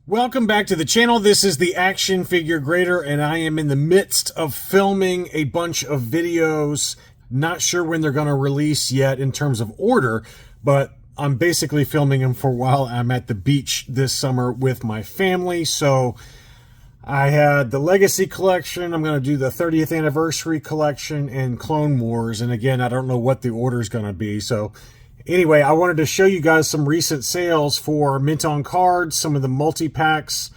Welcome back to the channel. This is the Action Figure Grader, and I am in the midst of filming a bunch of videos. Not sure when they're going to release yet in terms of order, but I'm basically filming them for while I'm at the beach this summer with my family. So I had the Legacy Collection. I'm going to do the 30th Anniversary Collection and Clone Wars. And again, I don't know what the order is going to be. So anyway, I wanted to show you guys some recent sales for Mint on Cards, some of the multi-packs,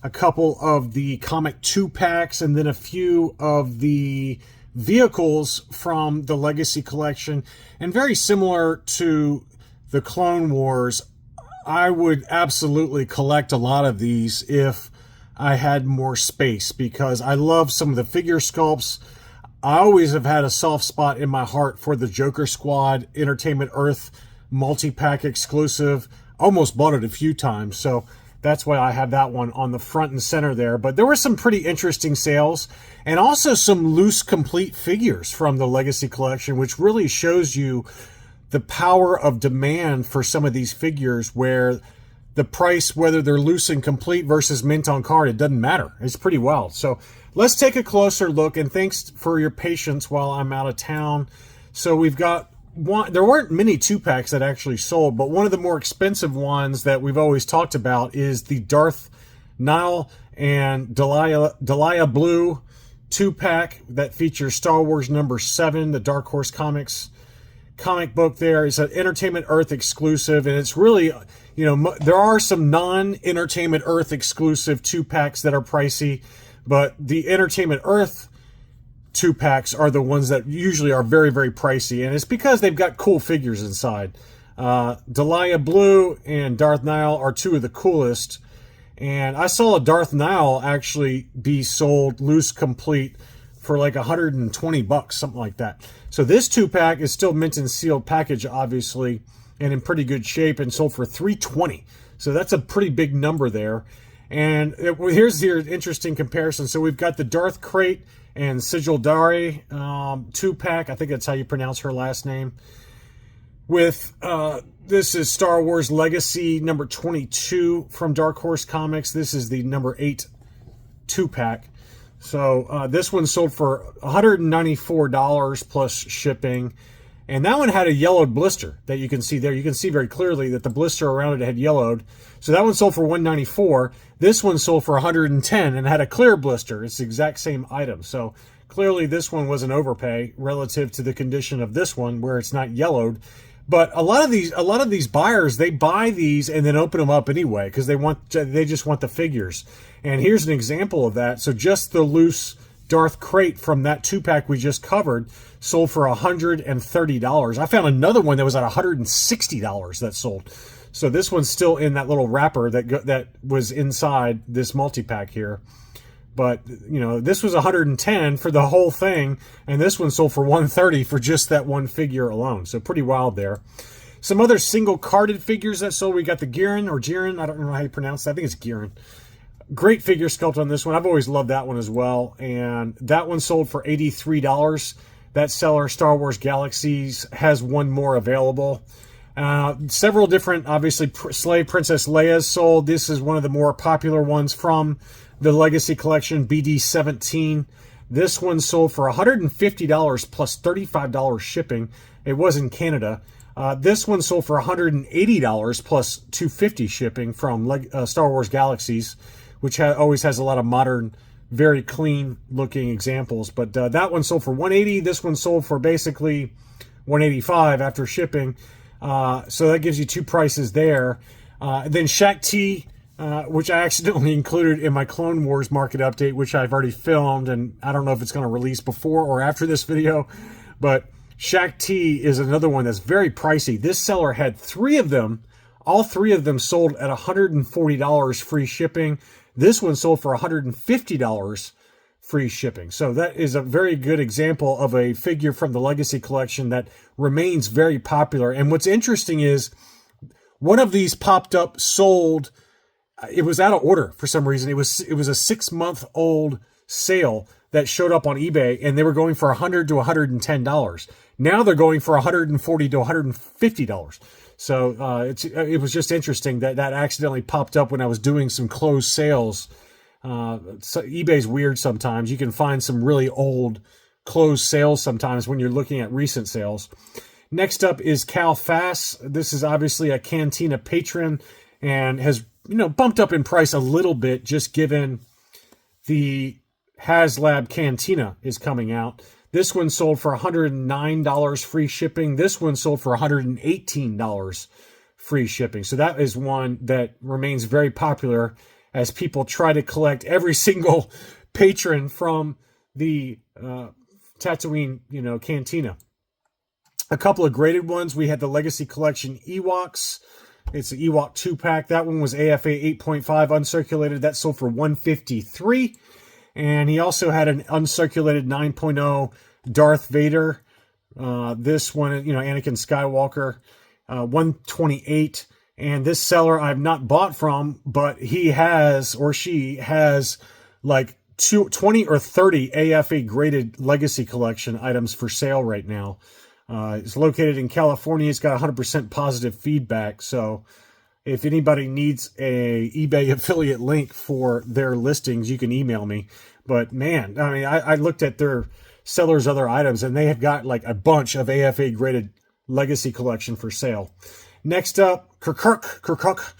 a couple of the comic 2-packs, and then a few of the vehicles from the Legacy Collection. And very similar to the Clone Wars, I would absolutely collect a lot of these if I had more space, because I love some of the figure sculpts. I always have had a soft spot in my heart for the Joker Squad Entertainment Earth multi-pack exclusive. Almost bought it a few times, so that's why I have that one on the front and center there. But there were some pretty interesting sales, and also some loose complete figures from the Legacy Collection, which really shows you the power of demand for some of these figures, where the price, whether they're loose and complete versus mint on card, it doesn't matter. It's pretty wild. So let's take a closer look, and thanks for your patience while I'm out of town. So we've got one. There weren't many 2-packs that actually sold, but one of the more expensive ones that we've always talked about is the Darth Nihil and Delia Blue 2-pack that features Star Wars #7, the Dark Horse Comics comic book. There is an Entertainment Earth exclusive, and it's really, you know, there are some non-Entertainment Earth exclusive 2-packs that are pricey, but the Entertainment Earth 2-packs are the ones that usually are very, very pricey, and it's because they've got cool figures inside. Delia Blue and Darth Nihil are two of the coolest, and I saw a Darth Nihil actually be sold loose complete for like 120 bucks, something like that. So this 2-pack is still mint and sealed package, obviously, and in pretty good shape, and sold for $320. So that's a pretty big number there. And here's your interesting comparison. So we've got the Darth Crate and Sigil Dari 2-pack. I think that's how you pronounce her last name. With this is Star Wars Legacy number 22 from Dark Horse Comics. This is the number 8 2-pack. So this one sold for $194 plus shipping. And that one had a yellowed blister that you can see there. You can see very clearly that the blister around it had yellowed. So that one sold for $194. This one sold for $110 and had a clear blister. It's the exact same item. So clearly this one was an overpay relative to the condition of this one, where it's not yellowed. But a lot of these buyers, they buy these and then open them up anyway, because they just want the figures. And here's an example of that. So just the loose Darth Crate from that 2-pack we just covered sold for $130. I found another one that was at $160 that sold. So this one's still in that little wrapper that was inside this multi-pack here. But, you know, this was $110 for the whole thing, and this one sold for $130 for just that one figure alone. So pretty wild there. Some other single carded figures that sold. We got the Jiren, I don't know how you pronounce that. I think it's Jiren. Great figure sculpt on this one. I've always loved that one as well. And that one sold for $83. That seller, Star Wars Galaxies, has one more available. Several different, obviously, Slave Princess Leia's sold. This is one of the more popular ones from the Legacy Collection, BD-17. This one sold for $150 plus $35 shipping. It was in Canada. This one sold for $180 plus $250 shipping from Star Wars Galaxies, which always has a lot of modern, very clean looking examples. But that one sold for $180. This one sold for basically $185 after shipping. So that gives you two prices there. Then Shaq T, which I accidentally included in my Clone Wars market update, which I've already filmed, and I don't know if it's going to release before or after this video. But Shaq T is another one that's very pricey. This seller had 3 of them. All 3 of them sold at $140 free shipping. This one sold for $150 free shipping. So that is a very good example of a figure from the Legacy Collection that remains very popular. And what's interesting is one of these popped up, sold. It was out of order for some reason. It was a 6-month-old sale that showed up on eBay, and they were going for $100 to $110. Now they're going for $140 to $150. So it was just interesting that that accidentally popped up when I was doing some closed sales. So eBay's weird sometimes. You can find some really old closed sales sometimes when you're looking at recent sales. Next up is Cal Fass. This is obviously a Cantina patron and has, bumped up in price a little bit just given the HasLab Cantina is coming out. This one sold for $109 free shipping. This one sold for $118 free shipping. So that is one that remains very popular as people try to collect every single patron from the Tatooine, Cantina. A couple of graded ones. We had the Legacy Collection Ewoks. It's an Ewok 2-pack. That one was AFA 8.5 uncirculated. That sold for $153. And he also had an uncirculated 9.0 Darth Vader. This one, Anakin Skywalker, $128. And this seller I've not bought from, but he has, or she has, like 20 or 30 AFA graded Legacy Collection items for sale right now. It's located in California. It's got 100% positive feedback. So if anybody needs a eBay affiliate link for their listings, you can email me. But man, I looked at their sellers' other items and they have got like a bunch of AFA graded Legacy Collection for sale. Next up, Kirkuk.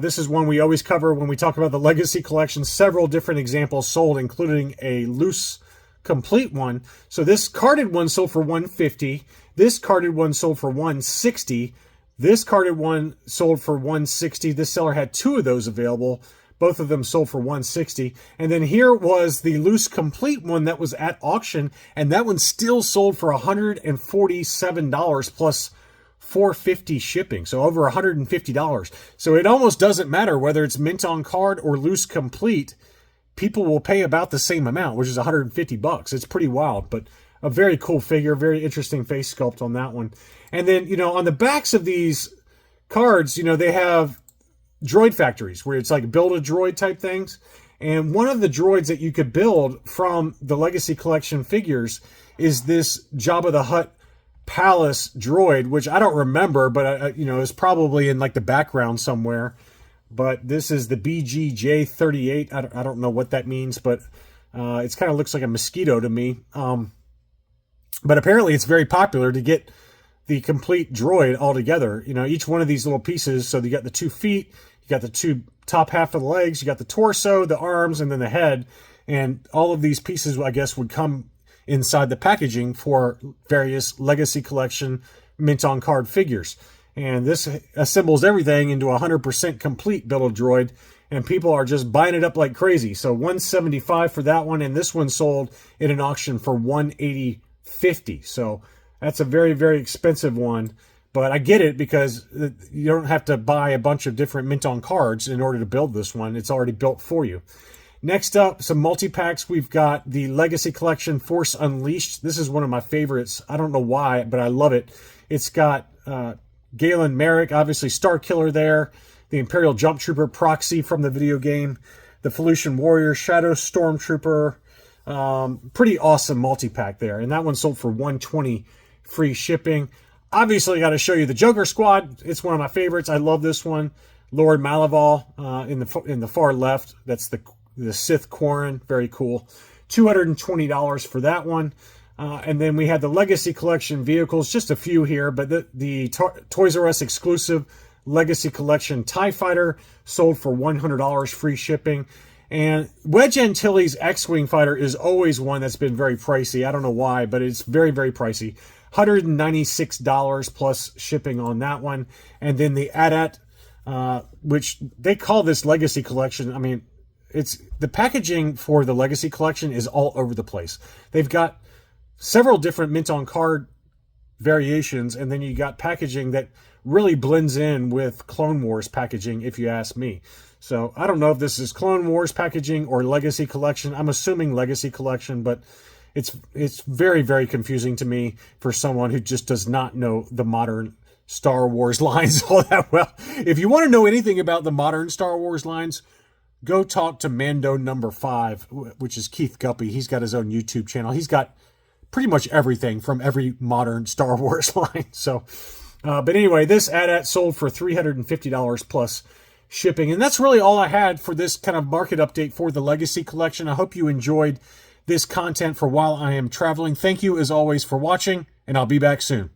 This is one we always cover when we talk about the Legacy Collection. Several different examples sold, including a loose complete one. So this carded one sold for $150. This carded one sold for $160. This carded one sold for $160. This seller had two of those available. Both of them sold for $160. And then here was the loose complete one that was at auction, and that one still sold for $147 plus $450 shipping. So over $150. So it almost doesn't matter whether it's mint on card or loose complete. People will pay about the same amount, which is $150. It's pretty wild, but a very cool figure, very interesting face sculpt on that one. And then, on the backs of these cards, they have droid factories where it's like build a droid type things. And one of the droids that you could build from the Legacy Collection figures is this Jabba the Hutt Palace droid, which I don't remember, but is probably in like the background somewhere. But this is the BGJ38. I don't know what that means, but it kind of looks like a mosquito to me. But apparently it's very popular to get the complete droid all together. Each one of these little pieces. So you got the 2 feet, you got the two top half of the legs, you got the torso, the arms, and then the head. And all of these pieces, I guess, would come inside the packaging for various Legacy Collection mint on card figures. And this assembles everything into a 100% complete Build-A-Droid, and people are just buying it up like crazy. So $175 for that one, and this one sold in an auction for $180.50. So that's a very, very expensive one, but I get it because you don't have to buy a bunch of different mint on cards in order to build this one. It's already built for you. Next up, some multi-packs. We've got the Legacy Collection Force Unleashed. This is one of my favorites. I don't know why, but I love it. It's got Galen Merrick, obviously Star Killer there, the Imperial Jump Trooper Proxy from the video game, the Felucian Warrior, Shadow Stormtrooper. Pretty awesome multi-pack there. And that one sold for $120 free shipping. Obviously, I got to show you the Joker Squad. It's one of my favorites. I love this one. Lord Malaval in the far left. That's the Sith Quarren. Very cool. $220 for that one. And then we had the Legacy Collection vehicles, just a few here, but the Toys R Us exclusive Legacy Collection TIE Fighter sold for $100 free shipping. And Wedge Antilles X-Wing Fighter is always one that's been very pricey. I don't know why, but it's very, very pricey. $196 plus shipping on that one. And then the AT-AT, which they call this Legacy Collection. It's the packaging for the Legacy Collection is all over the place. They've got several different mint on card variations, and then you got packaging that really blends in with Clone Wars packaging, if you ask me. So I don't know if this is Clone Wars packaging or Legacy Collection. I'm assuming Legacy Collection, but it's very, very confusing to me for someone who just does not know the modern Star Wars lines all that well. If you want to know anything about the modern Star Wars lines, go talk to Mando number 5, which is Keith Guppy. He's got his own YouTube channel. He's got pretty much everything from every modern Star Wars line. So But anyway, this AT-AT sold for $350 plus shipping. And that's really all I had for this kind of market update for the Legacy Collection. I hope you enjoyed this content for while I am traveling. Thank you, as always, for watching, and I'll be back soon.